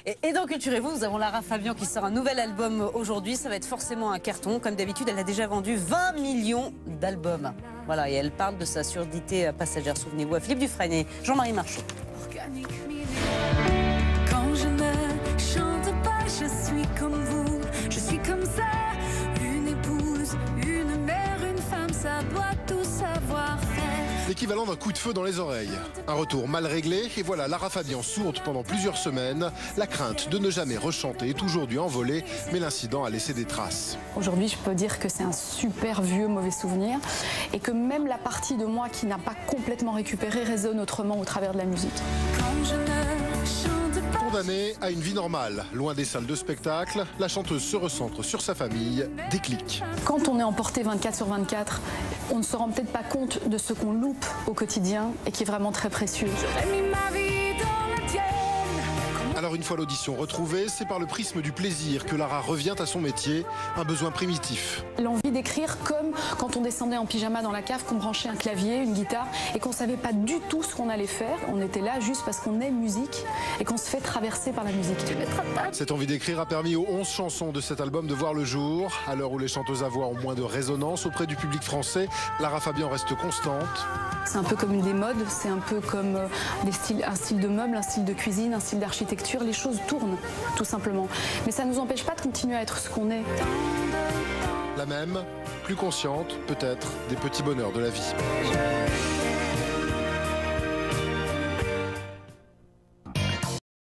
Et dans Culturez-vous, nous avons Lara Fabian qui sort un nouvel album aujourd'hui. Ça va être forcément un carton. Comme d'habitude, elle a déjà vendu 20 millions d'albums. Voilà, et elle parle de sa surdité passagère. Souvenez-vous à Philippe Dufresne et Jean-Marie Marchand. Quand je ne chante pas, je suis comme vous. Je suis comme ça, une épouse, une mère, une femme, ça doit tout savoir faire. L'équivalent d'un coup de feu dans les oreilles. Un retour mal réglé et voilà Lara Fabian sourde pendant plusieurs semaines. La crainte de ne jamais rechanter est aujourd'hui envolée, mais l'incident a laissé des traces. Aujourd'hui, je peux dire que c'est un super vieux mauvais souvenir et que même la partie de moi qui n'a pas complètement récupéré résonne autrement au travers de la musique. Quand je ne chante pas, Condamnée à une vie normale, loin des salles de spectacle, la chanteuse se recentre sur sa famille. Déclic. Quand on est emporté 24/24, on ne se rend peut-être pas compte de ce qu'on loupe au quotidien et qui est vraiment très précieux. j'ai mis ma vie dans la tienne. Alors une fois l'audition retrouvée, c'est par le prisme du plaisir que Lara revient à son métier, un besoin primitif. L'envie d'écrire comme quand on descendait en pyjama dans la cave, qu'on branchait un clavier, une guitare et qu'on ne savait pas du tout ce qu'on allait faire. On était là juste parce qu'on aime musique et qu'on se fait traverser par la musique. Cette envie d'écrire a permis aux 11 chansons de cet album de voir le jour. À l'heure où les chanteuses à voix ont moins de résonance auprès du public français, Lara Fabian reste constante. C'est un peu comme des modes, c'est un peu comme un style de meuble, un style de cuisine, un style d'architecture. Les choses tournent, tout simplement. Mais ça ne nous empêche pas de continuer à être ce qu'on est. La même, plus consciente, peut-être, des petits bonheurs de la vie.